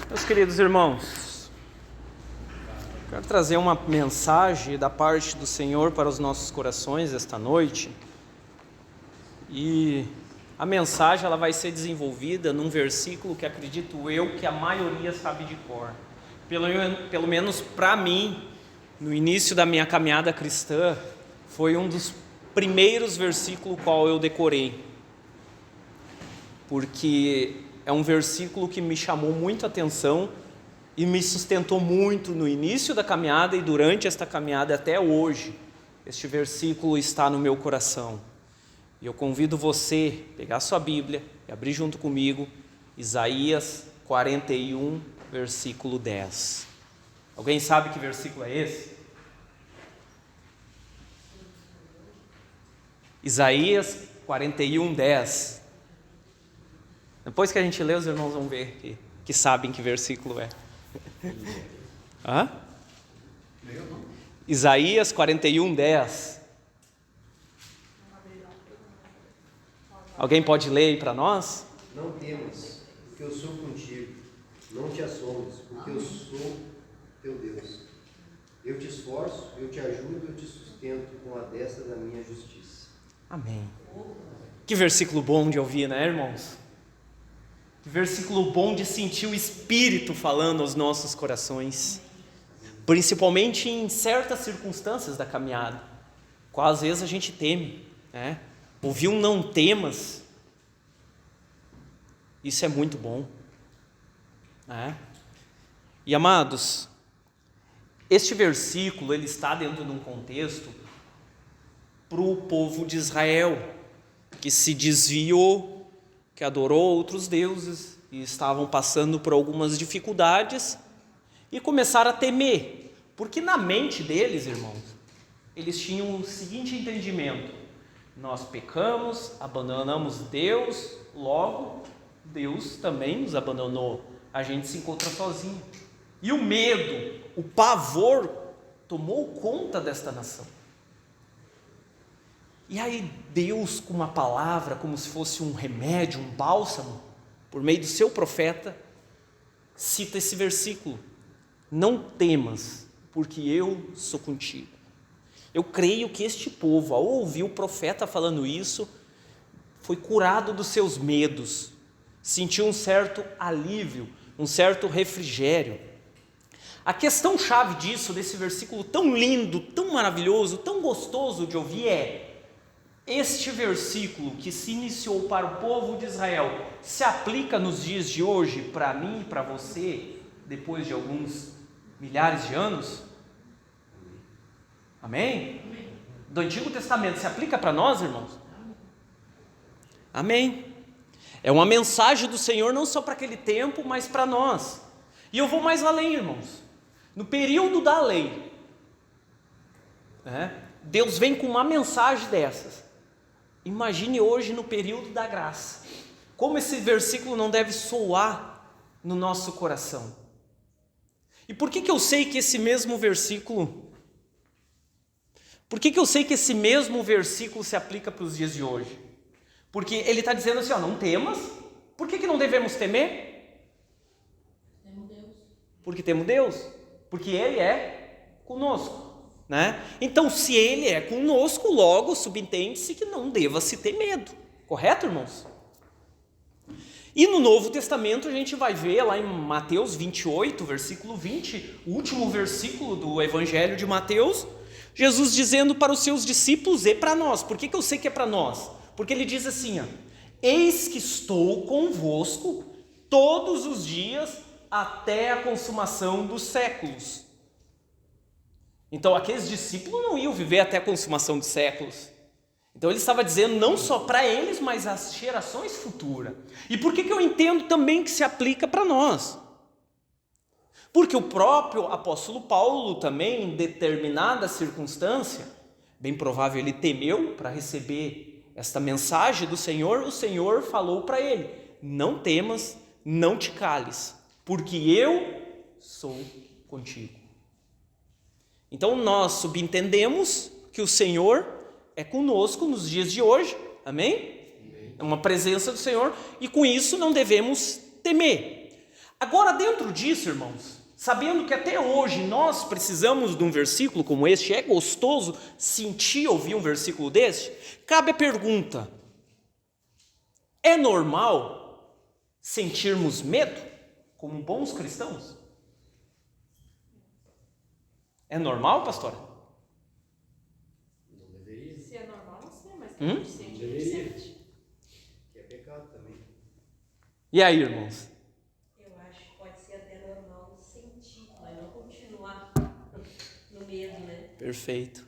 Meus queridos irmãos, quero trazer uma mensagem da parte do Senhor para os nossos corações esta noite. E a mensagem ela vai ser desenvolvida num versículo que acredito eu que a maioria sabe de cor. Pelo menos para mim, no início da minha caminhada cristã, foi um dos primeiros versículos qual eu decorei. Porque é um versículo que me chamou muita atenção e me sustentou muito no início da caminhada e durante esta caminhada até hoje. Este versículo está no meu coração. E eu convido você a pegar sua Bíblia e abrir junto comigo Isaías 41, versículo 10. Alguém sabe que versículo é esse? Isaías 41, 10. Depois que a gente lê, os irmãos vão ver que sabem que versículo é. Hã? Isaías 41, 10. Alguém pode ler aí para nós? Não temas, porque eu sou contigo. Não te assombres, porque eu sou teu Deus. Eu te esforço, eu te ajudo, eu te sustento com a destra da minha justiça. Amém. Que versículo bom de ouvir, né, irmãos? Que versículo bom de sentir o Espírito falando aos nossos corações, principalmente em certas circunstâncias da caminhada, qual às vezes a gente teme, né? Ouvir um não temas, isso é muito bom, né? E amados, este versículo ele está dentro de um contexto para o povo de Israel, que se desviou, que adorou outros deuses e estavam passando por algumas dificuldades e começaram a temer, porque na mente deles, irmãos, eles tinham o seguinte entendimento: nós pecamos, abandonamos Deus, logo Deus também nos abandonou, a gente se encontra sozinho. E o medo, o pavor tomou conta desta nação. E aí Deus, com uma palavra, como se fosse um remédio, um bálsamo, por meio do seu profeta, cita esse versículo: não temas, porque eu sou contigo. Eu creio que este povo, ao ouvir o profeta falando isso, foi curado dos seus medos, sentiu um certo alívio, um certo refrigério. A questão chave disso, desse versículo tão lindo, tão maravilhoso, tão gostoso de ouvir é: este versículo que se iniciou para o povo de Israel se aplica nos dias de hoje para mim e para você, depois de alguns milhares de anos? Amém? Do Antigo Testamento se aplica para nós, irmãos? Amém. É uma mensagem do Senhor não só para aquele tempo, mas para nós. E eu vou mais além, irmãos. No período da lei, Deus vem com uma mensagem dessas. Imagine hoje no período da graça, como esse versículo não deve soar no nosso coração. E por que eu sei que esse mesmo versículo, se aplica para os dias de hoje? Porque ele está dizendo assim, não temas. Por que não devemos temer? Temos Deus. Porque temos Deus, porque Ele é conosco. Então, se Ele é conosco, logo subentende-se que não deva se ter medo, correto, irmãos? E no Novo Testamento a gente vai ver lá em Mateus 28, versículo 20, o último versículo do Evangelho de Mateus, Jesus dizendo para os seus discípulos e para nós. Por que eu sei que é para nós? Porque ele diz assim: eis que estou convosco todos os dias até a consumação dos séculos. Então aqueles discípulos não iam viver até a consumação dos séculos. Então ele estava dizendo não só para eles, mas às gerações futuras. E por que eu entendo também que se aplica para nós? Porque o próprio apóstolo Paulo também, em determinada circunstância, bem provável ele temeu para receber esta mensagem do Senhor, o Senhor falou para ele: não temas, não te cales, porque eu sou contigo. Então nós subentendemos que o Senhor é conosco nos dias de hoje, amém? É uma presença do Senhor, e com isso não devemos temer. Agora, dentro disso, irmãos, sabendo que até hoje nós precisamos de um versículo como este, é gostoso sentir, ouvir um versículo deste, cabe a pergunta: é normal sentirmos medo como bons cristãos? É normal, pastora? Não deveria. Se é normal, não sei, mas quem sente, Não a gente deveria. sente. Que é pecado também. E aí, irmãos? Eu acho que pode ser até normal sentir, mas não continuar no medo, né? Perfeito.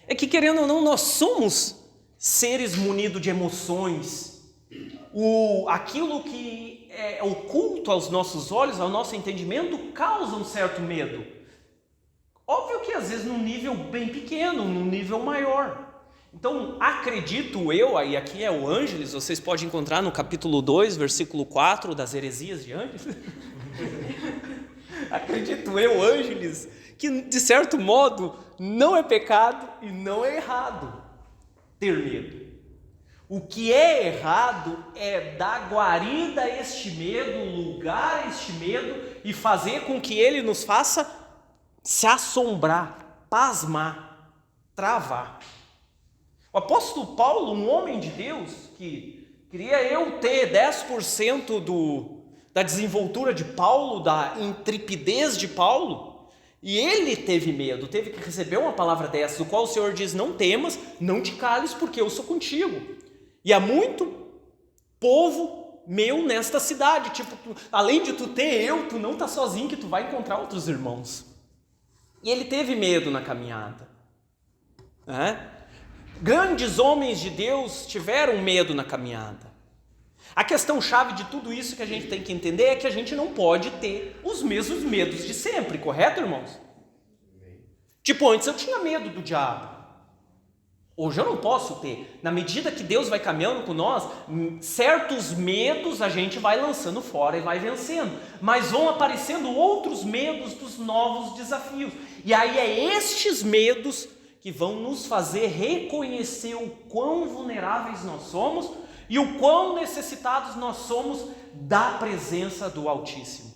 É que, querendo ou não, nós somos seres munidos de emoções. Aquilo que é oculto aos nossos olhos, ao nosso entendimento, causa um certo medo. Óbvio que às vezes num nível bem pequeno, num nível maior. Então, acredito eu, aí aqui é o Ângeles, vocês podem encontrar no capítulo 2, versículo 4, das heresias de Ângeles. Acredito eu, Ângeles, que de certo modo não é pecado e não é errado ter medo. O que é errado é dar guarida a este medo, lugar a este medo e fazer com que ele nos faça se assombrar, pasmar, travar. O apóstolo Paulo, um homem de Deus, que queria eu ter 10% da desenvoltura de Paulo, da intrepidez de Paulo, e ele teve medo, teve que receber uma palavra dessa, do qual o Senhor diz: não temas, não te cales, porque eu sou contigo. E há muito povo meu nesta cidade, além de tu ter eu, tu não está sozinho, que tu vai encontrar outros irmãos. E ele teve medo na caminhada. Grandes homens de Deus tiveram medo na caminhada. A questão chave de tudo isso que a gente tem que entender é que a gente não pode ter os mesmos medos de sempre, correto, irmãos? Tipo, antes eu tinha medo do diabo. Hoje eu não posso ter. Na medida que Deus vai caminhando com nós, certos medos a gente vai lançando fora e vai vencendo. Mas vão aparecendo outros medos dos novos desafios. E aí é estes medos que vão nos fazer reconhecer o quão vulneráveis nós somos e o quão necessitados nós somos da presença do Altíssimo.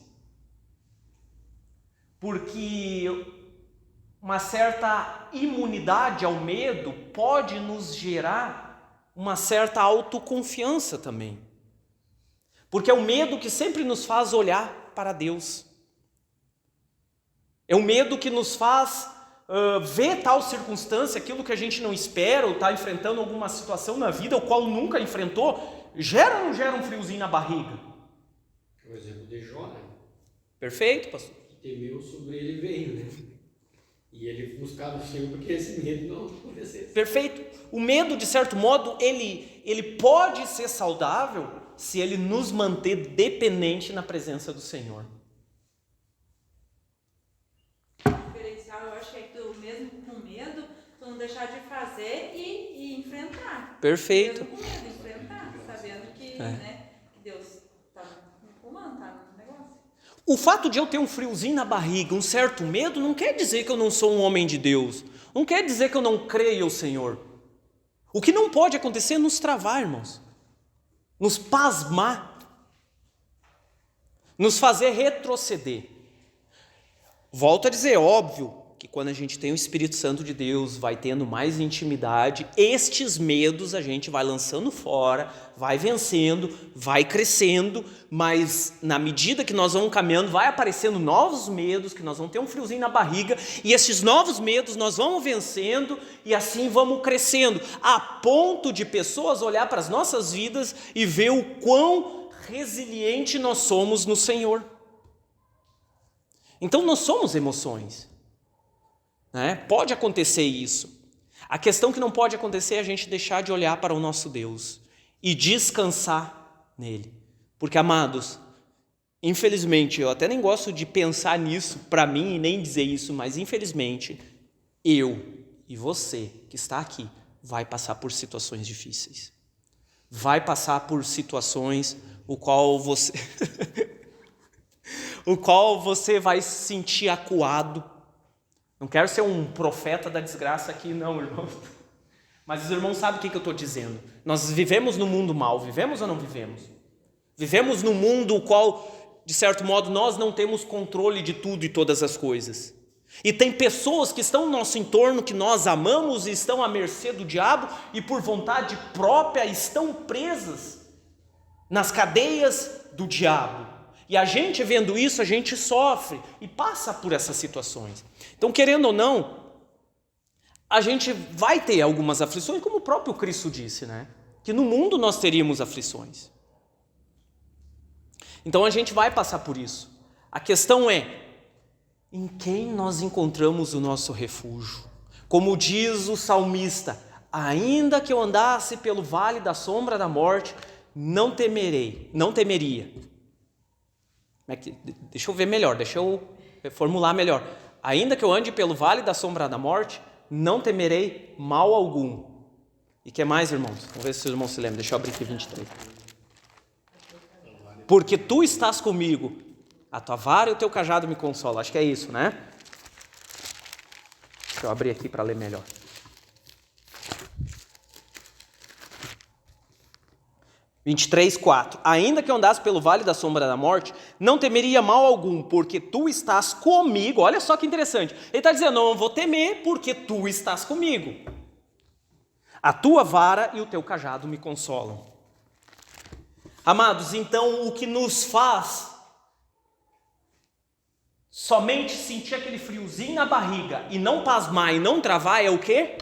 Porque uma certa imunidade ao medo pode nos gerar uma certa autoconfiança também. Porque é o medo que sempre nos faz olhar para Deus. É o medo que nos faz ver tal circunstância, aquilo que a gente não espera, ou está enfrentando alguma situação na vida, o qual nunca enfrentou, gera ou não gera um friozinho na barriga? O exemplo de Jó, né? Perfeito, pastor? Que temeu, sobre ele veio, né? E ele buscava o Senhor porque esse medo não acontecesse. Perfeito. O medo, de certo modo, ele pode ser saudável se ele nos manter dependente na presença do Senhor. O diferencial, eu acho que é que tu, mesmo com medo, tu não deixar de fazer e enfrentar. Perfeito. Mesmo com medo, enfrentar, sabendo que, que Deus está no comando, tá no negócio. O fato de eu ter um friozinho na barriga, um certo medo, não quer dizer que eu não sou um homem de Deus. Não quer dizer que eu não creio ao Senhor. O que não pode acontecer é nos travar, irmãos. Nos pasmar. Nos fazer retroceder. Volto a dizer, óbvio, que quando a gente tem o Espírito Santo de Deus, vai tendo mais intimidade, estes medos a gente vai lançando fora, vai vencendo, vai crescendo, mas na medida que nós vamos caminhando, vai aparecendo novos medos, que nós vamos ter um friozinho na barriga, e esses novos medos nós vamos vencendo, e assim vamos crescendo, a ponto de pessoas olhar para as nossas vidas e ver o quão resiliente nós somos no Senhor. Então nós somos emoções. Pode acontecer isso. A questão que não pode acontecer é a gente deixar de olhar para o nosso Deus e descansar nele. Porque, amados, infelizmente, eu até nem gosto de pensar nisso para mim e nem dizer isso, mas infelizmente, eu e você que está aqui vai passar por situações difíceis. Vai passar por situações o qual você vai se sentir acuado. Não quero ser um profeta da desgraça aqui, não, irmãos. Mas os irmãos sabem o que eu estou dizendo. Nós vivemos no mundo mal, vivemos ou não vivemos? Vivemos num mundo o qual de certo modo, nós não temos controle de tudo e todas as coisas. E tem pessoas que estão no nosso entorno, que nós amamos e estão à mercê do diabo e por vontade própria estão presas nas cadeias do diabo. E a gente vendo isso, a gente sofre e passa por essas situações. Então, querendo ou não, a gente vai ter algumas aflições, como o próprio Cristo disse, né? Que no mundo nós teríamos aflições. Então a gente vai passar por isso. A questão é, em quem nós encontramos o nosso refúgio? Como diz o salmista, ainda que eu andasse pelo vale da sombra da morte, não temeria. Deixa eu ver melhor, deixa eu formular melhor. Ainda que eu ande pelo vale da sombra da morte, não temerei mal algum. E que mais, irmãos? Vamos ver se os irmãos se lembram. Deixa eu abrir aqui 23. Porque tu estás comigo, a tua vara e o teu cajado me consolam. Acho que é isso, né? Deixa eu abrir aqui para ler melhor. 23:4. Ainda que eu andasse pelo vale da sombra da morte, não temeria mal algum, porque tu estás comigo. Olha só que interessante. Ele está dizendo, não vou temer, porque tu estás comigo. A tua vara e o teu cajado me consolam. Amados, então o que nos faz somente sentir aquele friozinho na barriga e não pasmar e não travar é o quê?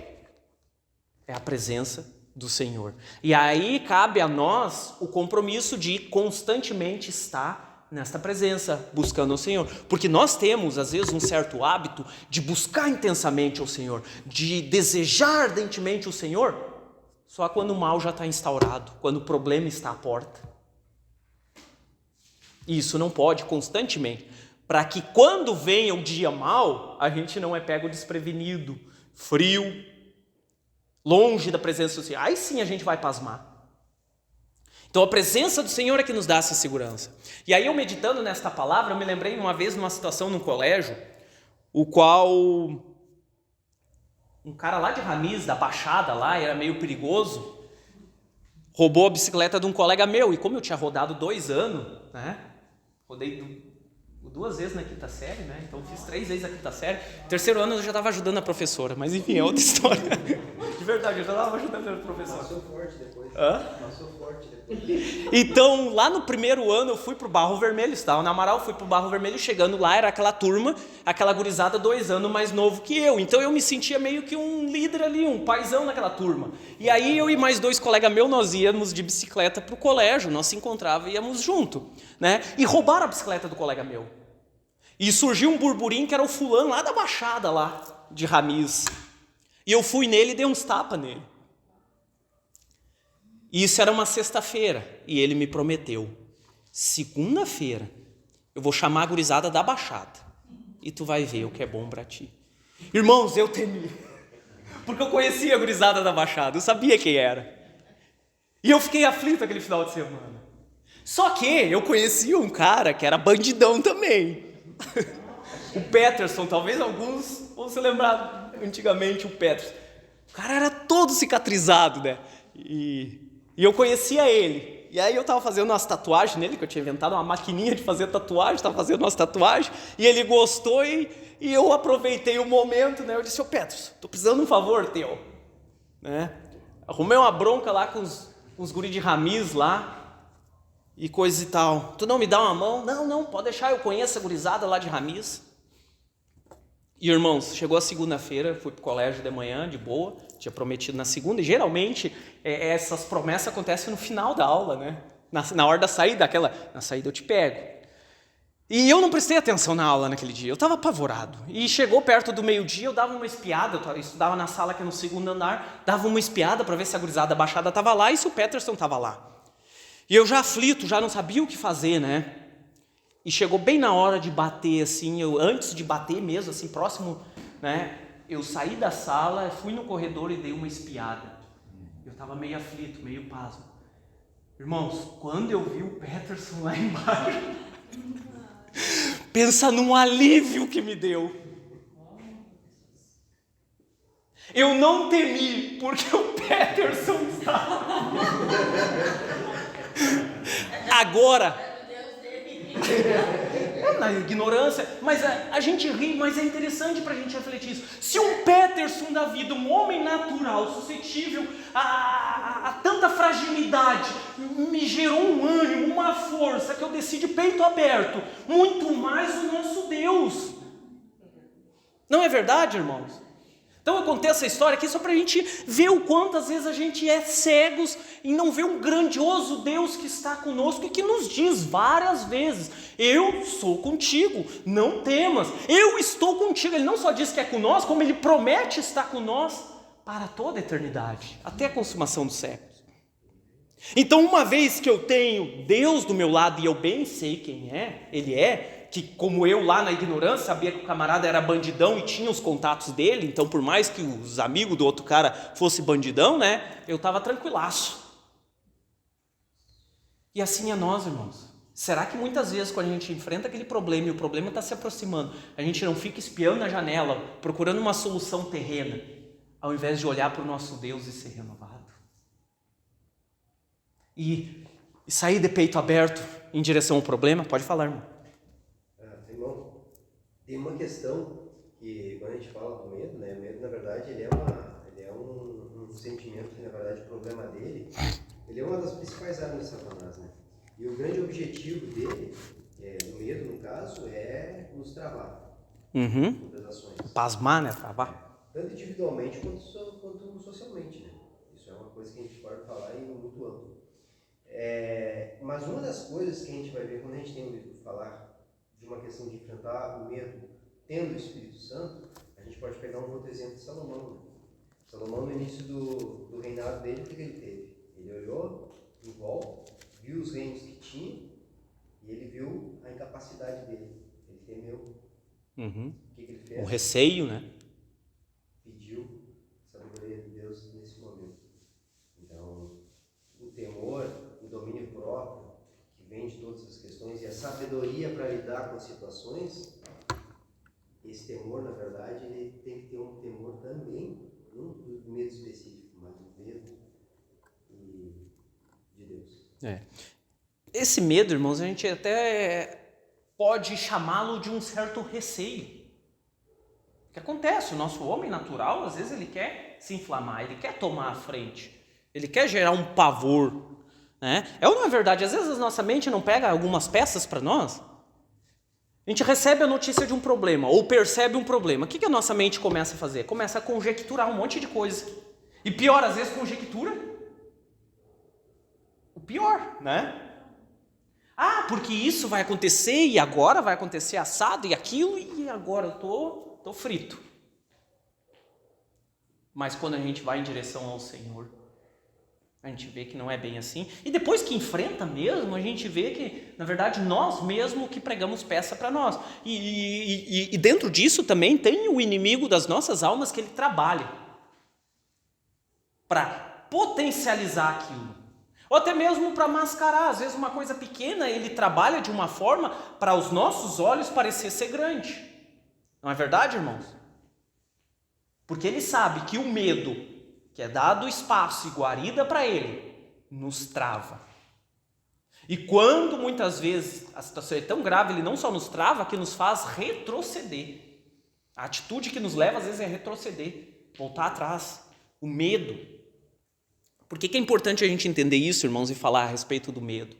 É a presença do Senhor. E aí cabe a nós o compromisso de constantemente estar nesta presença, buscando o Senhor. Porque nós temos, às vezes, um certo hábito de buscar intensamente o Senhor, de desejar ardentemente o Senhor, só quando o mal já está instaurado, quando o problema está à porta. E isso não pode constantemente, para que quando venha o dia mau, a gente não é pego desprevenido, frio, longe da presença do Senhor. Aí sim a gente vai pasmar. Então a presença do Senhor é que nos dá essa segurança. E aí eu meditando nesta palavra, eu me lembrei uma vez numa situação no colégio, o qual um cara lá de Ramiz, da Baixada lá, era meio perigoso, roubou a bicicleta de um colega meu. E como eu tinha rodado 2 anos, né? Rodei 2 vezes na quinta série, né? Então fiz 3 vezes a quinta série. No 3º ano eu já estava ajudando a professora, mas enfim, é outra história. De verdade, eu já estava ajudando a professora. Passou forte depois. Passou forte depois. Então, lá no 1º ano eu fui pro Barro Vermelho, estava na Amaral, fui pro Barro Vermelho, chegando lá era aquela turma, aquela gurizada 2 anos mais novo que eu. Então eu me sentia meio que um líder ali, um paizão naquela turma. E aí eu e mais 2 colegas meus, nós íamos de bicicleta pro colégio, nós se encontrávamos e íamos junto, né? E roubaram a bicicleta do colega meu. E surgiu um burburinho que era o fulano lá da Baixada, lá de Ramiz. E eu fui nele e dei uns tapas nele. E isso era uma sexta-feira. E ele me prometeu, segunda-feira, eu vou chamar a gurizada da Baixada. E tu vai ver o que é bom pra ti. Irmãos, eu temi. Porque eu conhecia a gurizada da Baixada, eu sabia quem era. E eu fiquei aflito aquele final de semana. Só que eu conhecia um cara que era bandidão também. O Peterson, talvez alguns vão se lembrar antigamente o Peterson. O cara era todo cicatrizado, né? E eu conhecia ele. E aí eu tava fazendo umas tatuagens nele, que eu tinha inventado uma maquininha de fazer tatuagem, tava fazendo umas tatuagens, e ele gostou e eu aproveitei o momento, né? Eu disse, ô Peterson, tô precisando de um favor teu. Né? Arrumei uma bronca lá com os guri de Ramiz lá, e coisa e tal. Tu não me dá uma mão? Não, pode deixar, eu conheço a gurizada lá de Ramiz. E irmãos, chegou a segunda-feira, fui pro colégio de manhã, de boa, tinha prometido na segunda, e geralmente essas promessas acontecem no final da aula, né? Na hora da saída, na saída eu te pego. E eu não prestei atenção na aula naquele dia, eu estava apavorado. E chegou perto do meio-dia, eu dava uma espiada, eu estudava na sala que é no 2º andar, dava uma espiada para ver se a gurizada Baixada estava lá e se o Peterson estava lá. E eu já aflito, já não sabia o que fazer, né? E chegou bem na hora de bater, assim, antes de bater mesmo, assim, próximo, né? Eu saí da sala, fui no corredor e dei uma espiada. Eu estava meio aflito, meio pasmo. Irmãos, quando eu vi o Peterson lá embaixo, pensa num alívio que me deu. Eu não temi, porque o Peterson estava... Agora, Na ignorância, mas a gente ri, mas é interessante para a gente refletir isso. Se um Peterson da vida, um homem natural, suscetível a tanta fragilidade, me gerou um ânimo, uma força, que eu desci de peito aberto, muito mais o nosso Deus. Não é verdade, irmãos? Então eu contei essa história aqui só para a gente ver o quanto às vezes a gente é cegos e não vê um grandioso Deus que está conosco e que nos diz várias vezes: eu sou contigo, não temas, eu estou contigo. Ele não só diz que é com nós, como ele promete estar com nós para toda a eternidade, até a consumação dos séculos. Então, uma vez que eu tenho Deus do meu lado e eu bem sei quem Ele é, que como eu lá na ignorância sabia que o camarada era bandidão e tinha os contatos dele, então por mais que os amigos do outro cara fossem bandidão, né, eu estava tranquilaço. E assim é nós, irmãos. Será que muitas vezes quando a gente enfrenta aquele problema e o problema está se aproximando, a gente não fica espiando na janela, procurando uma solução terrena, ao invés de olhar para o nosso Deus e ser renovado? E sair de peito aberto em direção ao problema? Pode falar, irmão. Irmão, tem uma questão que quando a gente fala do medo, né? O medo, na verdade, ele é um sentimento que, na verdade, o problema dele, ele é uma das principais armas de Satanás, né? E o grande objetivo dele, do medo, no caso, é nos travar. Todas as ações. Pasmar, né? Travar. Tanto individualmente quanto socialmente, né? Isso é uma coisa que a gente pode falar e muito amplo. Mas uma das coisas que a gente vai ver quando a gente tem ouvido falar de uma questão de enfrentar o medo tendo o Espírito Santo, a gente pode pegar um outro exemplo de Salomão. Né? Salomão, no início do reinado dele, o que ele teve? Ele olhou em volta, viu os reinos que tinha e ele viu a incapacidade dele. Ele temeu. O que ele fez? O receio, né? Pediu sabedoria de Deus nesse momento. Então, o temor, o domínio próprio, que vem de todas as questões, e a sabedoria para lidar com as situações, esse temor, na verdade, ele tem que ter um temor também, não do medo específico, mas do medo de Deus. Esse medo, irmãos, a gente até pode chamá-lo de um certo receio. O que acontece? O nosso homem natural, às vezes, ele quer se inflamar, ele quer tomar a frente, ele quer gerar um pavor. Né? É ou não é verdade? Às vezes a nossa mente não pega algumas peças para nós. A gente recebe a notícia de um problema ou percebe um problema. O que a nossa mente começa a fazer? Começa a conjecturar um monte de coisa. E pior, às vezes conjectura o pior, né? Porque isso vai acontecer e agora vai acontecer assado e aquilo e agora eu tô frito. Mas quando a gente vai em direção ao Senhor, a gente vê que não é bem assim. E depois que enfrenta mesmo, a gente vê que, na verdade, nós mesmos que pregamos peça para nós. E dentro disso também tem o inimigo das nossas almas que ele trabalha para potencializar aquilo. Ou até mesmo para mascarar. Às vezes uma coisa pequena, ele trabalha de uma forma para os nossos olhos parecer ser grande. Não é verdade, irmãos? Porque ele sabe que o medo, que é dado espaço e guarida para ele, nos trava. E quando muitas vezes a situação é tão grave, ele não só nos trava, que nos faz retroceder. A atitude que nos leva às vezes é retroceder, voltar atrás, o medo. Por que é importante a gente entender isso, irmãos, e falar a respeito do medo?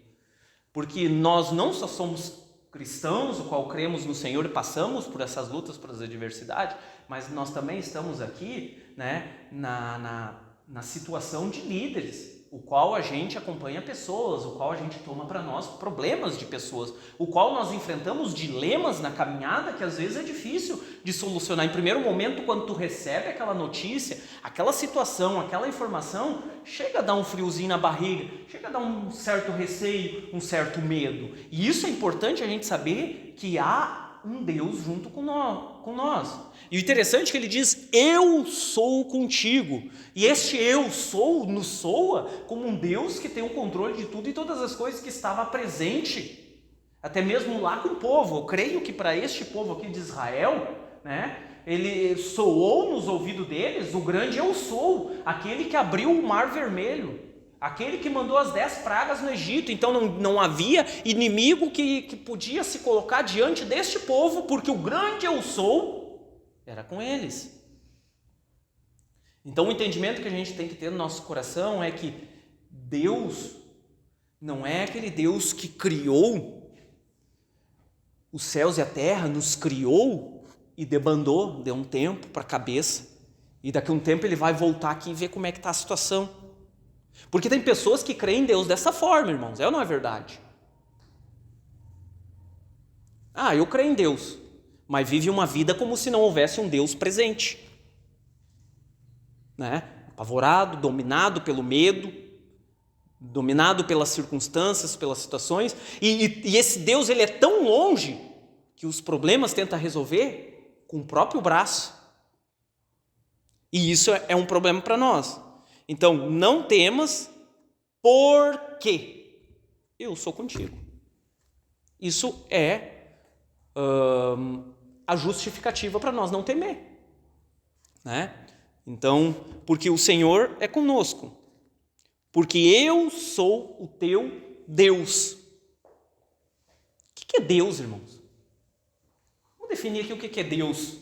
Porque nós não só somos cristãos, o qual cremos no Senhor e passamos por essas lutas, por essa adversidade, mas nós também estamos aqui, né, na situação de líderes, o qual a gente acompanha pessoas, o qual a gente toma para nós problemas de pessoas, o qual nós enfrentamos dilemas na caminhada que às vezes é difícil de solucionar. Em primeiro momento, quando tu recebe aquela notícia, aquela situação, aquela informação, chega a dar um friozinho na barriga, chega a dar um certo receio, um certo medo. E isso é importante a gente saber que há um Deus junto com nós. E o interessante é que ele diz, eu sou contigo. E este eu sou nos soa como um Deus que tem o controle de tudo e todas as coisas, que estava presente, até mesmo lá com o povo. Eu creio que para este povo aqui de Israel, né, ele soou nos ouvidos deles o grande eu sou, aquele que abriu o mar vermelho, aquele que mandou as 10 pragas no Egito. Então não havia inimigo que podia se colocar diante deste povo, porque o grande eu sou era com eles. Então o entendimento que a gente tem que ter no nosso coração é que Deus não é aquele Deus que criou os céus e a terra, nos criou e debandou, deu um tempo para a cabeça, e daqui a um tempo ele vai voltar aqui e ver como é que está a situação. Porque tem pessoas que creem em Deus dessa forma, irmãos, é ou não é verdade? Eu creio em Deus, mas vive uma vida como se não houvesse um Deus presente, né? Apavorado, dominado pelo medo, dominado pelas circunstâncias, pelas situações, e esse Deus ele é tão longe que os problemas tenta resolver com o próprio braço, e isso é um problema para nós. Então, não temas, porque eu sou contigo. Isso é a justificativa para nós não temer, né? Então, porque o Senhor é conosco, porque eu sou o teu Deus. O que é Deus, irmãos? Vamos definir aqui o que é Deus.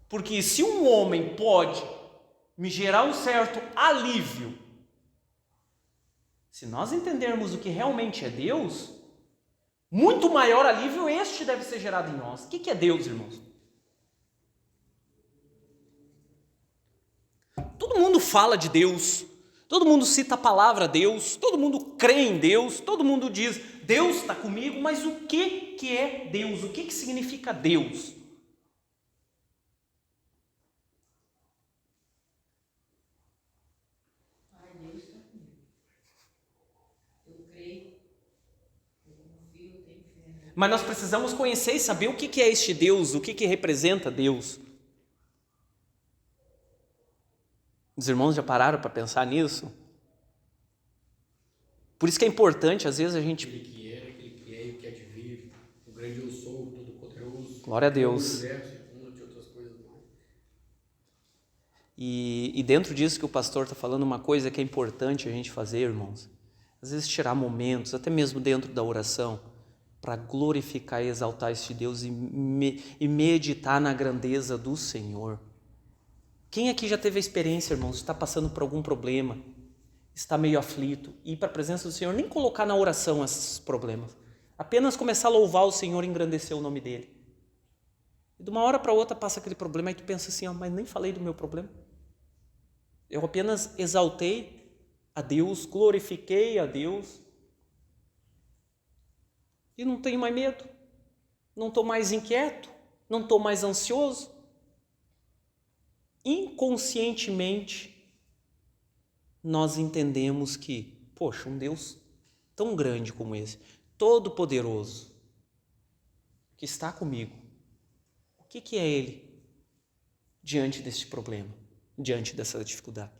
Porque se um homem pode me gerar um certo alívio, se nós entendermos o que realmente é Deus, muito maior alívio este deve ser gerado em nós. O que é Deus, irmãos? Todo mundo fala de Deus, todo mundo cita a palavra Deus, todo mundo crê em Deus, todo mundo diz, Deus está comigo, mas o que é Deus? O que significa Deus? Deus está comigo. Eu creio, eu confio, eu tenho fé. Mas nós precisamos conhecer e saber o que é este Deus, o que representa Deus. Os irmãos já pararam para pensar nisso? Por isso que é importante, às vezes, a gente... Aquele que era, aquele que é e o que há de vir, o grande eu sou, o todo-poderoso. Glória a Deus. O universo, de outras coisas mais. E dentro disso que o pastor está falando, uma coisa que é importante a gente fazer, irmãos, às vezes tirar momentos, até mesmo dentro da oração, para glorificar e exaltar este Deus e meditar na grandeza do Senhor. Quem aqui já teve a experiência, irmãos, de estar passando por algum problema, está meio aflito, e ir para a presença do Senhor, nem colocar na oração esses problemas, apenas começar a louvar o Senhor e engrandecer o nome dEle. E de uma hora para outra passa aquele problema e tu pensa assim, mas nem falei do meu problema. Eu apenas exaltei a Deus, glorifiquei a Deus, e não tenho mais medo, não estou mais inquieto, não estou mais ansioso. Inconscientemente, nós entendemos que, poxa, um Deus tão grande como esse, todo-poderoso, que está comigo, o que é Ele diante deste problema, diante dessa dificuldade?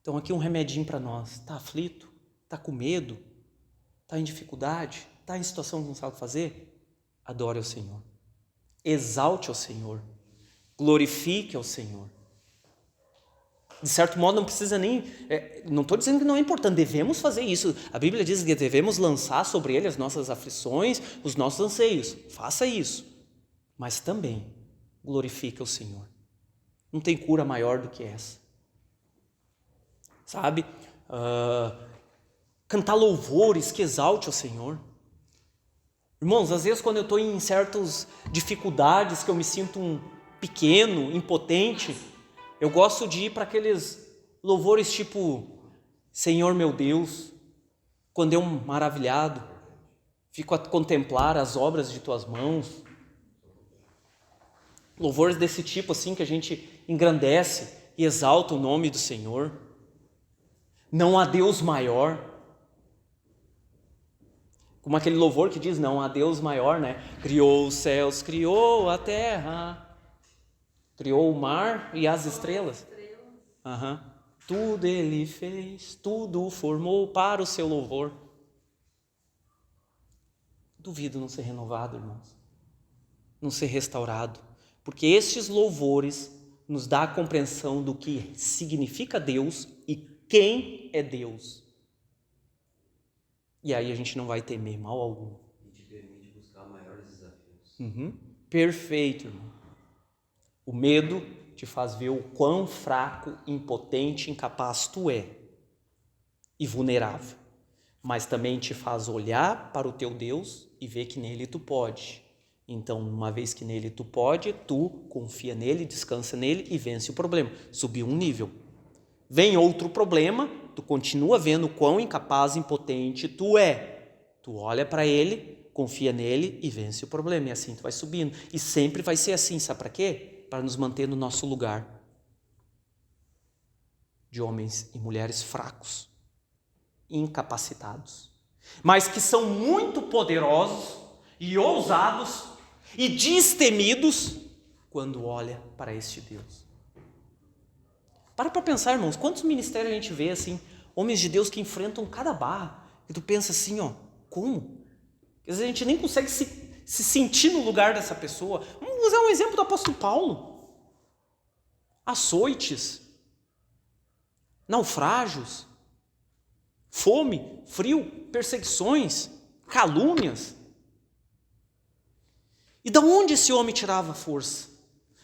Então aqui um remedinho para nós. Está aflito? Está com medo? Está em dificuldade? Está em situação que não sabe fazer? Adore ao Senhor, exalte ao Senhor, glorifique ao Senhor. De certo modo, não precisa nem... não estou dizendo que não é importante, devemos fazer isso. A Bíblia diz que devemos lançar sobre Ele as nossas aflições, os nossos anseios. Faça isso. Mas também glorifique o Senhor. Não tem cura maior do que essa. Sabe? Cantar louvores que exalte o Senhor. Irmãos, às vezes quando eu estou em certas dificuldades, que eu me sinto pequeno, impotente, eu gosto de ir para aqueles louvores tipo Senhor meu Deus, quando eu maravilhado, fico a contemplar as obras de tuas mãos. Louvores desse tipo assim que a gente engrandece e exalta o nome do Senhor. Não há Deus maior. Como aquele louvor que diz, não há Deus maior, né? Criou os céus, criou a terra, criou o mar e as estrelas. Tudo Ele fez, tudo formou para o seu louvor. Duvido não ser renovado, irmãos. Não ser restaurado. Porque estes louvores nos dá a compreensão do que significa Deus e quem é Deus. E aí a gente não vai temer mal algum. E te permite buscar maiores desafios. Perfeito, irmão. O medo te faz ver o quão fraco, impotente, incapaz tu é e vulnerável. Mas também te faz olhar para o teu Deus e ver que nele tu pode. Então, uma vez que nele tu pode, tu confia nele, descansa nele e vence o problema. Subiu um nível. Vem outro problema, tu continua vendo quão incapaz, impotente tu é. Tu olha para ele, confia nele e vence o problema. E assim tu vai subindo. E sempre vai ser assim, sabe para quê? Para nos manter no nosso lugar de homens e mulheres fracos, incapacitados, mas que são muito poderosos e ousados e destemidos quando olha para este Deus. Para pensar, irmãos, quantos ministérios a gente vê assim, homens de Deus que enfrentam cada barra, e tu pensa assim, como? Às vezes a gente nem consegue se sentir no lugar dessa pessoa. Vamos usar um exemplo do apóstolo Paulo. Açoites, naufrágios, fome, frio, perseguições, calúnias. E da onde esse homem tirava força?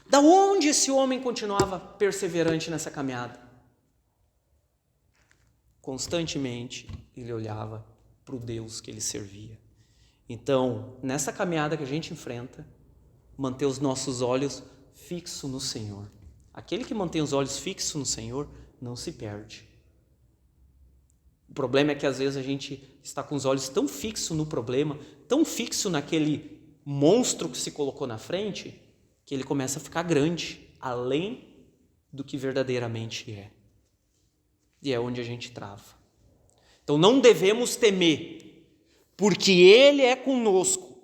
Da onde esse homem continuava perseverante nessa caminhada? Constantemente ele olhava para o Deus que ele servia. Então, nessa caminhada que a gente enfrenta, manter os nossos olhos fixos no Senhor. Aquele que mantém os olhos fixos no Senhor não se perde. O problema é que às vezes a gente está com os olhos tão fixos no problema, tão fixo naquele monstro que se colocou na frente, que ele começa a ficar grande, além do que verdadeiramente é. E é onde a gente trava. Então não devemos temer, porque Ele é conosco.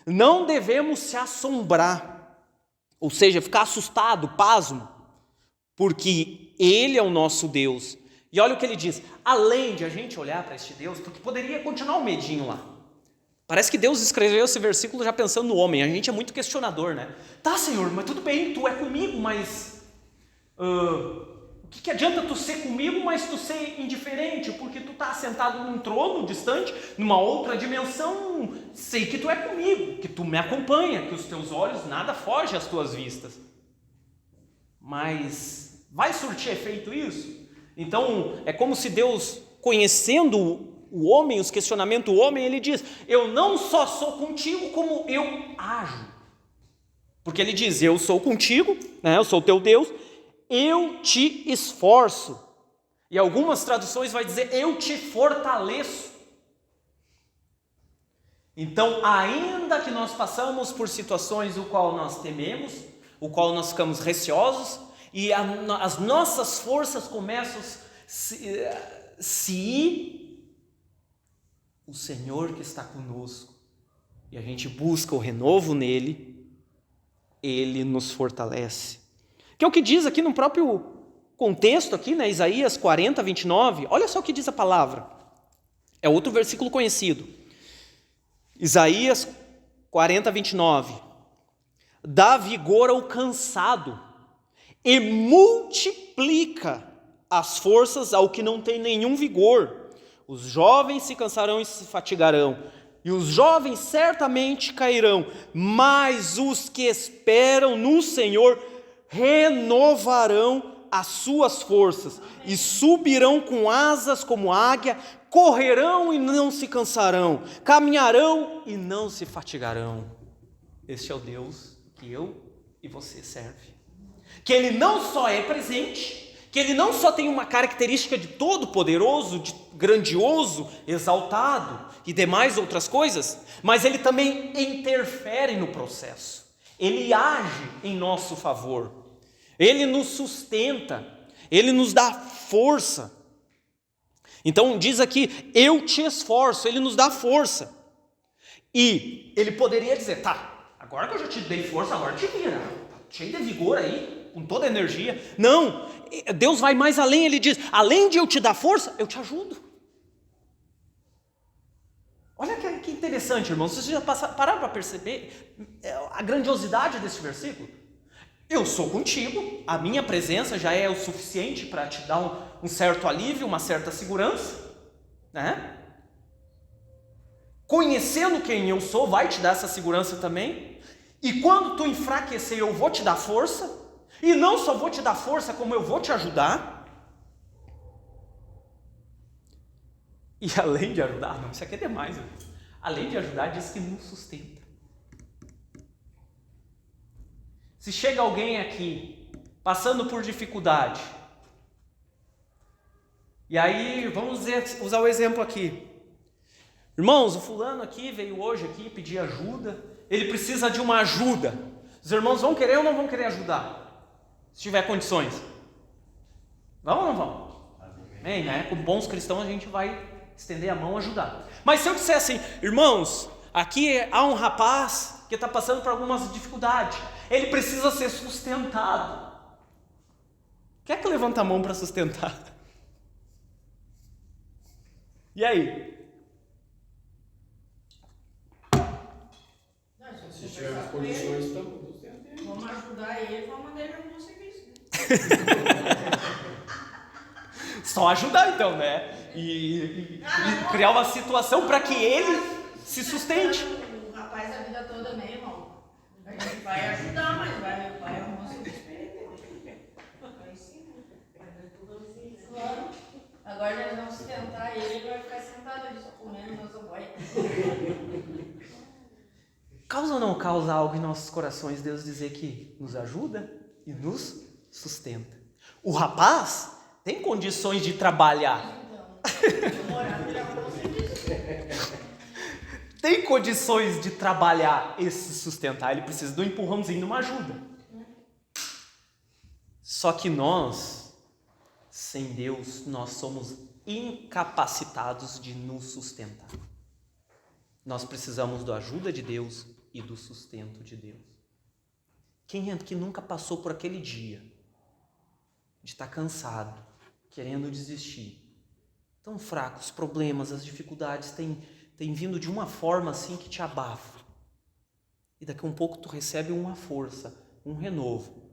Não devemos se assombrar, ou seja, ficar assustado, pasmo, porque Ele é o nosso Deus. E olha o que ele diz, além de a gente olhar para este Deus, porque poderia continuar o medinho lá. Parece que Deus escreveu esse versículo já pensando no homem. A gente é muito questionador, né? Tá, Senhor, mas tudo bem, tu é comigo, mas o que adianta tu ser comigo, mas tu ser indiferente? Porque tu tá sentado num trono distante, numa outra dimensão. Sei que tu é comigo, que tu me acompanha, que os teus olhos nada fogem às tuas vistas. Mas vai surtir efeito isso? Então, é como se Deus, conhecendo o homem, os questionamentos do homem, ele diz, eu não só sou contigo, como eu ajo. Porque ele diz, eu sou contigo, né, eu sou teu Deus, eu te esforço. E algumas traduções vai dizer, eu te fortaleço. Então, ainda que nós passamos por situações o qual nós tememos, o qual nós ficamos receosos, e as nossas forças começam a se ir, o Senhor que está conosco, e a gente busca o renovo nele, Ele nos fortalece. Que é o que diz aqui no próprio contexto, aqui, né, Isaías 40, 29, olha só o que diz a palavra, é outro versículo conhecido, Isaías 40, 29, dá vigor ao cansado, e multiplica as forças ao que não tem nenhum vigor. Os jovens se cansarão e se fatigarão, e os jovens certamente cairão, mas os que esperam no Senhor renovarão as suas forças, e subirão com asas como águia, correrão e não se cansarão, caminharão e não se fatigarão. Este é o Deus que eu e você serve. Que Ele não só é presente, que Ele não só tem uma característica de todo-poderoso, de grandioso, exaltado e demais outras coisas, mas Ele também interfere no processo. Ele age em nosso favor. Ele nos sustenta. Ele nos dá força. Então diz aqui, eu te esforço. Ele nos dá força. E Ele poderia dizer, tá, agora que eu já te dei força, agora te vira. Tá cheio de vigor aí, com toda a energia. Não, Deus vai mais além, Ele diz, além de eu te dar força, eu te ajudo. Olha que interessante, irmãos, vocês já pararam para perceber a grandiosidade desse versículo? Eu sou contigo, a minha presença já é o suficiente para te dar um certo alívio, uma certa segurança, né? conhecendo quem eu sou, vai te dar essa segurança também. E quando tu enfraquecer, eu vou te dar força. E não só vou te dar força, como eu vou te ajudar. E além de ajudar, não, isso aqui é demais. Além de ajudar, diz que nos sustenta. Se chega alguém aqui, passando por dificuldade, e aí, vamos usar o exemplo aqui. Irmãos, o fulano aqui veio hoje aqui pedir ajuda, ele precisa de uma ajuda. Os irmãos vão querer ou não vão querer ajudar? Se tiver condições. Vão ou não vão? Amém, né? Como bons cristãos a gente vai estender a mão e ajudar. Mas se eu disser assim, irmãos, aqui há um rapaz que está passando por algumas dificuldades, ele precisa ser sustentado. Quem é que levanta a mão para sustentar? E aí? Se tivermos condições, estamos. Vamos ajudar ele, vamos mandar ele no serviço. Só ajudar então, né? E criar uma situação para que ele se sustente. O rapaz a vida toda mesmo, irmão. A gente vai ajudar, mas vai arrumar serviço pra ele. Vai sim. Claro. Agora nós vamos sustentar ele vai ficar sentado ali só comendo nossa boia. Causa ou não causa algo em nossos corações Deus dizer que nos ajuda e nos sustenta? O rapaz tem condições de trabalhar. Tem condições de trabalhar e se sustentar. Ele precisa de um empurrãozinho, de uma ajuda. Só que nós, sem Deus, nós somos incapacitados de nos sustentar. Nós precisamos da ajuda de Deus e do sustento de Deus. Quem é que nunca passou por aquele dia de estar cansado, querendo desistir? Tão fraco, os problemas, as dificuldades têm vindo de uma forma assim que te abafa. E daqui a um pouco tu recebe uma força, um renovo.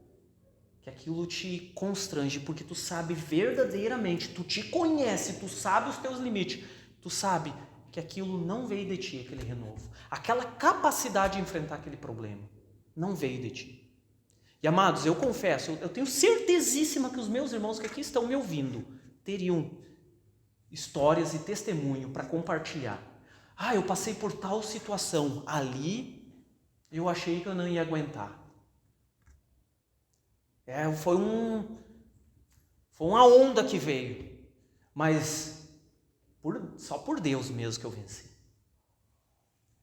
Que aquilo te constrange, porque tu sabe verdadeiramente, tu te conhece, tu sabe os teus limites, tu sabe que aquilo não veio de ti, aquele renovo. Aquela capacidade de enfrentar aquele problema não veio de ti. E amados, eu confesso, eu tenho certezíssima que os meus irmãos que aqui estão me ouvindo teriam histórias e testemunho para compartilhar. Eu passei por tal situação, ali eu achei que eu não ia aguentar. Foi uma onda que veio, mas só por Deus mesmo que eu venci.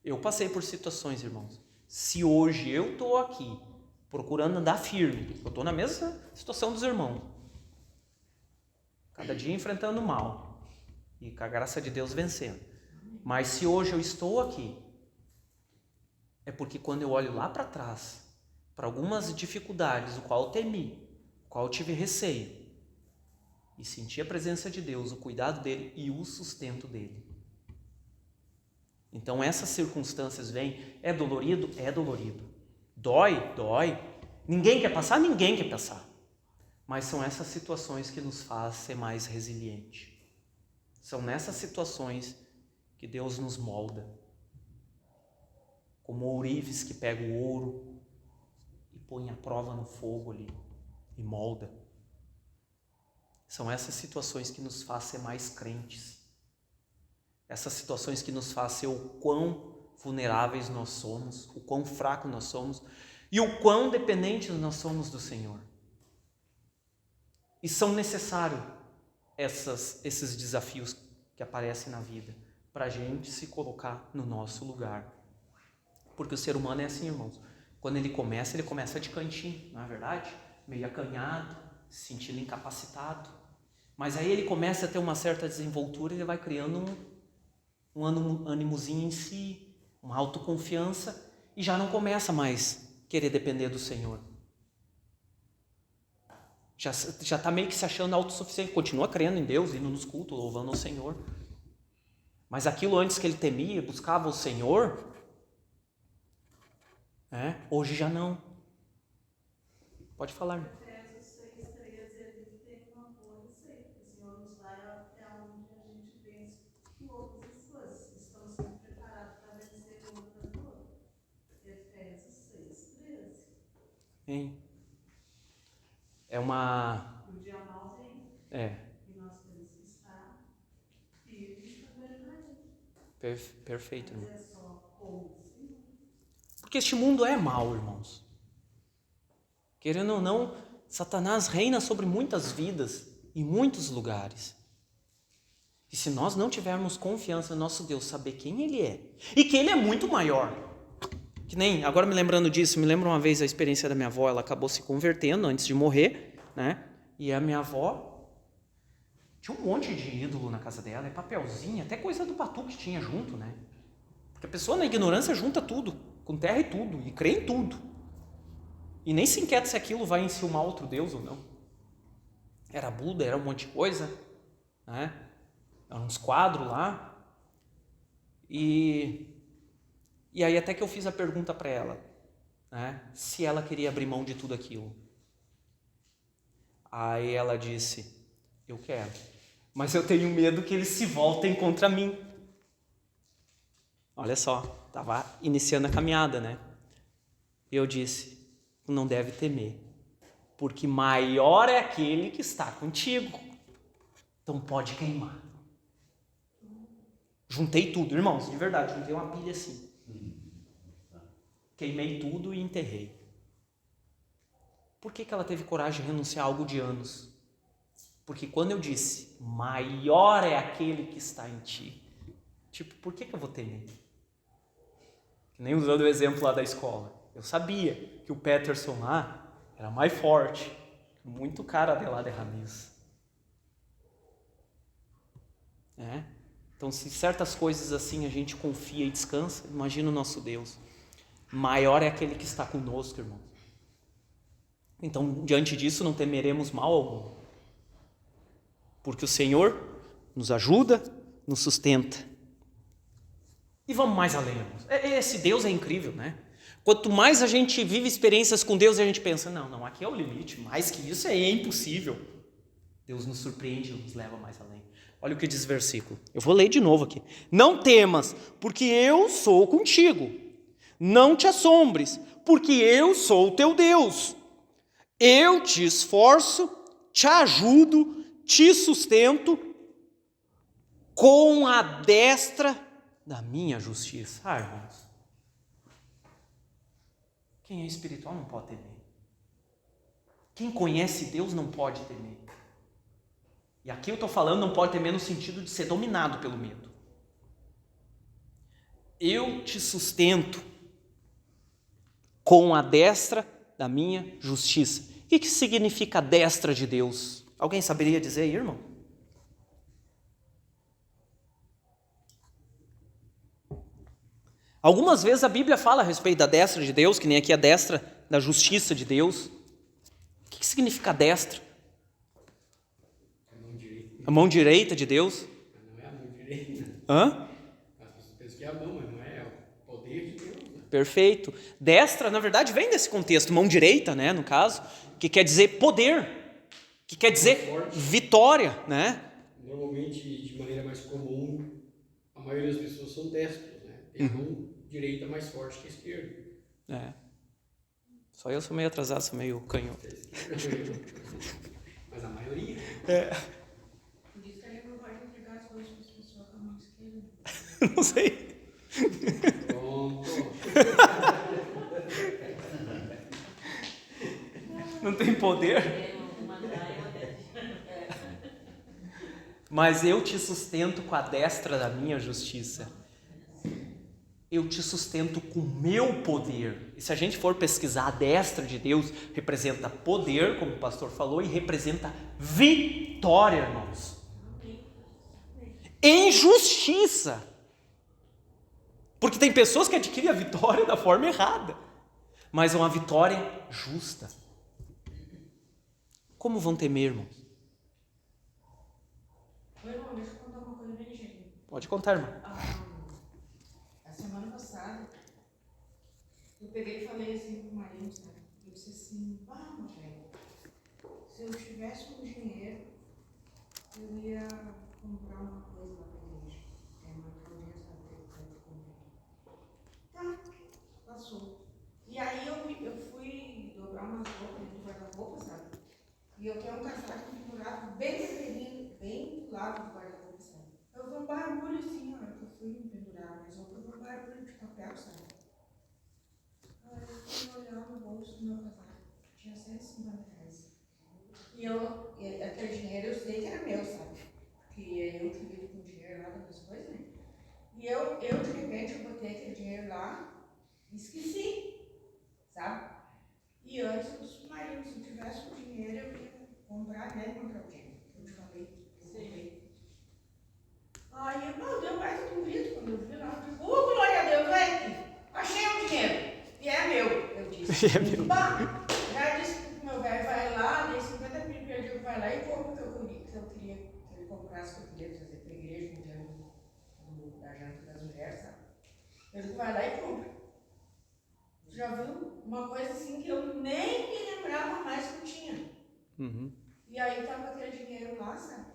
Eu passei por situações, irmãos. Se hoje eu estou aqui procurando andar firme, eu estou na mesma situação dos irmãos, cada dia enfrentando o mal e com a graça de Deus vencendo. Mas se hoje eu estou aqui, é porque quando eu olho lá para trás, para algumas dificuldades, o qual eu temi, o qual eu tive receio, e senti a presença de Deus, o cuidado dele e o sustento dele. Então essas circunstâncias vêm, é dolorido? É dolorido. Dói? Dói. Ninguém quer passar? Ninguém quer passar. Mas são essas situações que nos fazem ser mais resiliente. São nessas situações que Deus nos molda. Como ourives que pega o ouro e põe a prova no fogo ali e molda. São essas situações que nos fazem ser mais crentes. Essas situações que nos fazem ser o quão vulneráveis nós somos, o quão fraco nós somos e o quão dependentes nós somos do Senhor. E são necessários esses desafios que aparecem na vida para a gente se colocar no nosso lugar. Porque o ser humano é assim, irmãos. Quando ele começa de cantinho, não é verdade? Meio acanhado, se sentindo incapacitado. Mas aí ele começa a ter uma certa desenvoltura e ele vai criando um ânimozinho em si, uma autoconfiança e já não começa mais querer depender do Senhor. Já está meio que se achando autossuficiente, continua crendo em Deus, indo nos cultos, louvando o Senhor. Mas aquilo antes que ele temia, buscava o Senhor, hoje já não. Pode falar. Efésios 6:13, ele tem uma boa receita. O Senhor nos vai até onde a gente vence todas as coisas. Estamos sempre preparados Hein? É uma... O dia mal vem É, e nós temos que estar firmes também na gente. perfeito, irmão. Mas é só com o Senhor. Porque este mundo é mau, irmãos. Querendo ou não, Satanás reina sobre muitas vidas, em muitos lugares. E se nós não tivermos confiança no nosso Deus, saber quem Ele é, e que Ele é muito maior. Que nem, agora me lembrando disso, me lembro uma vez a experiência da minha avó, ela acabou se convertendo antes de morrer, né? E a minha avó tinha um monte de ídolo na casa dela, papelzinho, até coisa do Patu que tinha junto, né? Porque a pessoa na ignorância junta tudo, com terra e tudo, e crê em tudo. E nem se inquieta se aquilo vai enciumar outro Deus ou não. Era Buda, era um monte de coisa, né? Eram uns quadros lá. E aí até que eu fiz a pergunta para ela, né? Se ela queria abrir mão de tudo aquilo. Aí ela disse, eu quero, mas eu tenho medo que eles se voltem contra mim. Olha só, estava iniciando a caminhada, né? E eu disse, não deve temer, porque maior é aquele que está contigo. Então pode queimar. Juntei tudo, irmãos, de verdade, juntei uma pilha assim. Queimei tudo e enterrei. Por que ela teve coragem de renunciar a algo de anos? Porque quando eu disse, maior é aquele que está em ti. Tipo, por que eu vou temer? Que nem usando o exemplo lá da escola. Eu sabia que o Peterson lá era mais forte. Muito cara de lá de Ramis. Então, se certas coisas assim a gente confia e descansa, imagina o nosso Deus. Maior é aquele que está conosco, irmão. Então, diante disso, não temeremos mal algum. Porque o Senhor nos ajuda, nos sustenta. E vamos mais além, irmãos. Esse Deus é incrível, né? Quanto mais a gente vive experiências com Deus, a gente pensa, não, aqui é o limite, mais que isso é impossível. Deus nos surpreende e nos leva mais além. Olha o que diz o versículo. Eu vou ler de novo aqui. Não temas, porque eu sou contigo. Não te assombres, porque eu sou o teu Deus. Eu te esforço, te ajudo, te sustento com a destra da minha justiça. Irmãos, quem é espiritual não pode temer. Quem conhece Deus não pode temer. E aqui eu estou falando não pode temer no sentido de ser dominado pelo medo. Eu te sustento com a destra da minha justiça. O que significa a destra de Deus? Alguém saberia dizer aí, irmão? Algumas vezes a Bíblia fala a respeito da destra de Deus, que nem aqui a destra da justiça de Deus. O que significa a destra? A mão direita de Deus? Não é a mão direita. Hã? As pessoas pensam que é a mão, mas não é o poder de Deus. Né? Perfeito. Destra, na verdade, vem desse contexto, mão direita, né, no caso, que quer dizer poder, que quer dizer vitória, né? Normalmente, de maneira mais comum, a maioria das pessoas são destros, né? Tem a mão direita mais forte que a esquerda. Só eu sou meio atrasado, sou meio canhoto. Mas a maioria. Diz que ele não vai entregar as coisas para as pessoas com a mão esquerda. Não sei. Pronto. Não tem poder. Mas eu te sustento com a destra da minha justiça. Eu te sustento com o meu poder. E se a gente for pesquisar, a destra de Deus representa poder, como o pastor falou, e representa vitória, irmãos. Em justiça. Porque tem pessoas que adquirem a vitória da forma errada. Mas é uma vitória justa. Como vão temer, irmãos? Ô, irmão, deixa eu contar uma coisa bem ligeira. Pode contar, irmão. A semana passada, eu peguei e falei assim pro marido, sabe? Eu disse assim, meu velho, se eu tivesse um dinheiro, eu ia comprar uma coisa lá pra igreja. Mas eu não ia saber o que comprar. Tá, passou. E aí eu fui dobrar umas E eu tenho um casaco pendurado bem vermelhinho, bem do lado do guarda-roupa, sabe? Eu vi um barulho assim, ó, que eu fui me pendurar, mas eu vi um barulho de papel, sabe? Aí eu fui olhar no bolso do meu casaco, tinha R$150. E aquele dinheiro eu sei que era meu, sabe? Porque eu que vivo com dinheiro lá das coisas, né? E eu de repente, eu botei aquele dinheiro lá e esqueci, sabe? E antes, os maridos, se eu tivesse o dinheiro, eu ia comprar, né? Comprar o dinheiro. Eu te falei, eu comprei. Aí, meu Deus, mais um grito quando eu vi lá. Eu digo, glória a Deus, vai aqui. Achei o dinheiro. E é meu, eu disse. É meu. Bah, já disse pro meu velho, vai lá, dei 50 mil, eu digo, vai lá e compra o que eu queria que ele comprasse, que eu queria trazer pra igreja no dia da janta das mulheres, sabe? Eu digo, vai lá e compra. Já viu uma coisa assim que eu nem me lembrava mais que eu tinha. Uhum. E aí tava aquele dinheiro lá, sabe?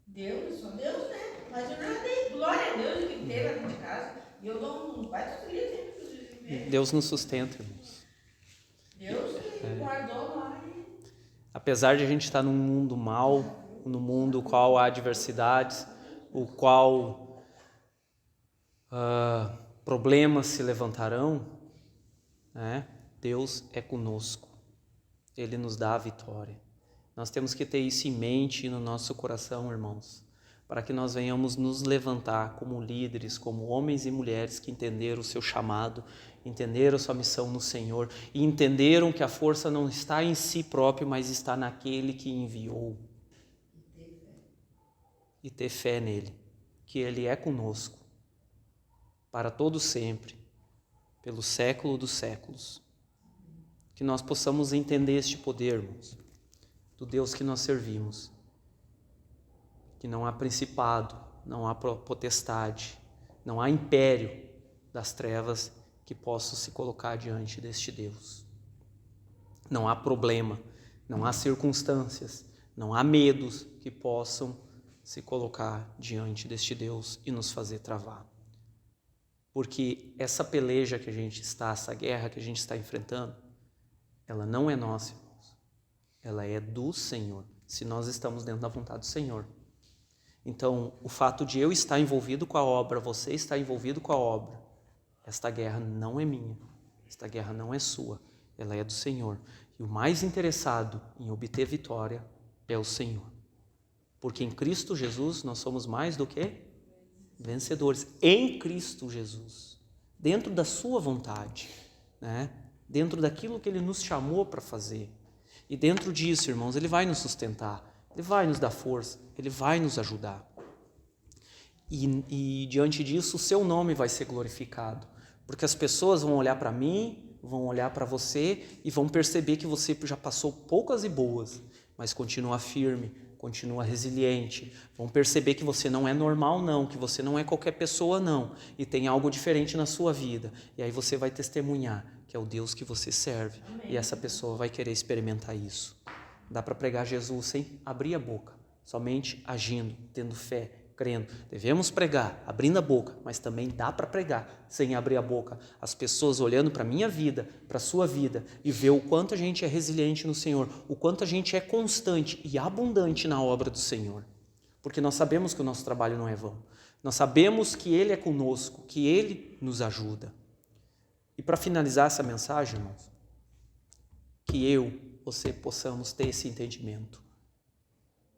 Deus, só Deus, né? Mas eu já dei glória a Deus que teve lá dentro de casa. E eu dou um baita grito, inclusive. Deus nos sustenta, irmãos. Deus que guardou lá e... Apesar de a gente estar num mundo mau, num mundo qual há adversidades, o qual problemas se levantarão, né? Deus é conosco. Ele nos dá a vitória. Nós temos que ter isso em mente no nosso coração, irmãos, para que nós venhamos nos levantar como líderes, como homens e mulheres que entenderam o seu chamado, entenderam a sua missão no Senhor e entenderam que a força não está em si próprio, mas está naquele que enviou. E ter fé nele, que ele é conosco, para todo sempre, pelo século dos séculos. Que nós possamos entender este poder, irmãos, do Deus que nós servimos. Que não há principado, não há potestade, não há império das trevas que possa se colocar diante deste Deus. Não há problema, não há circunstâncias, não há medos que possam se colocar diante deste Deus e nos fazer travar. Porque essa peleja que a gente está, essa guerra que a gente está enfrentando, ela não é nossa, irmãos. Ela é do Senhor, se nós estamos dentro da vontade do Senhor. Então, o fato de eu estar envolvido com a obra, você estar envolvido com a obra, esta guerra não é minha, esta guerra não é sua, ela é do Senhor. E o mais interessado em obter vitória é o Senhor. Porque em Cristo Jesus nós somos mais do que vencedores. Em Cristo Jesus, dentro da sua vontade, né? Dentro daquilo que Ele nos chamou para fazer. E dentro disso, irmãos, Ele vai nos sustentar, Ele vai nos dar força, Ele vai nos ajudar. E diante disso, o seu nome vai ser glorificado. Porque as pessoas vão olhar para mim, vão olhar para você e vão perceber que você já passou poucas e boas, mas continua firme, continua resiliente. Vão perceber que você não é normal não, que você não é qualquer pessoa não, e tem algo diferente na sua vida. E aí você vai testemunhar que é o Deus que você serve. Amém. E essa pessoa vai querer experimentar isso. Dá para pregar Jesus sem abrir a boca, somente agindo, tendo fé, crendo. Devemos pregar, abrindo a boca, mas também dá para pregar sem abrir a boca. As pessoas olhando para a minha vida, para a sua vida, e ver o quanto a gente é resiliente no Senhor, o quanto a gente é constante e abundante na obra do Senhor. Porque nós sabemos que o nosso trabalho não é vão. Nós sabemos que Ele é conosco, que Ele nos ajuda. E para finalizar essa mensagem, irmãos, que você possamos ter esse entendimento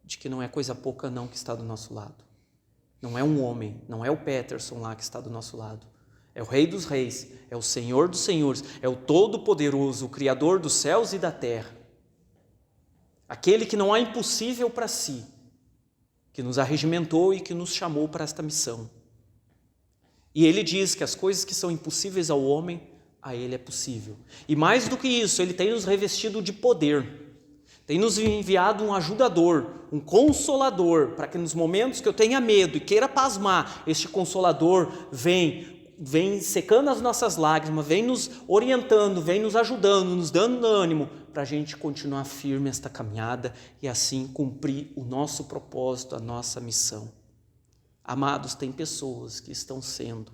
de que não é coisa pouca não que está do nosso lado. Não é um homem, não é o Peterson lá que está do nosso lado. É o Rei dos Reis, é o Senhor dos Senhores, é o Todo-Poderoso, o Criador dos céus e da terra. Aquele que não há impossível para si, que nos arregimentou e que nos chamou para esta missão. E Ele diz que as coisas que são impossíveis ao homem, a Ele é possível. E mais do que isso, Ele tem nos revestido de poder. Tem nos enviado um ajudador, um consolador, para que nos momentos que eu tenha medo e queira pasmar, este consolador vem secando as nossas lágrimas, vem nos orientando, vem nos ajudando, nos dando ânimo, para a gente continuar firme nesta caminhada e assim cumprir o nosso propósito, a nossa missão. Amados, tem pessoas que estão sendo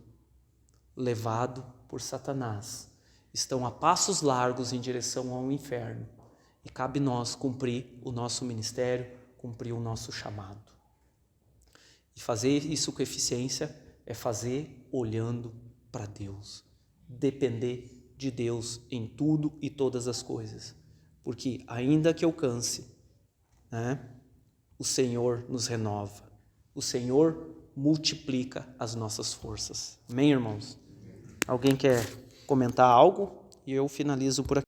levadas por Satanás, estão a passos largos em direção ao inferno. E cabe nós cumprir o nosso ministério, cumprir o nosso chamado. E fazer isso com eficiência é fazer olhando para Deus. Depender de Deus em tudo e todas as coisas. Porque ainda que eu canse, né, o Senhor nos renova. O Senhor multiplica as nossas forças. Amém, irmãos? Alguém quer comentar algo? E eu finalizo por aqui.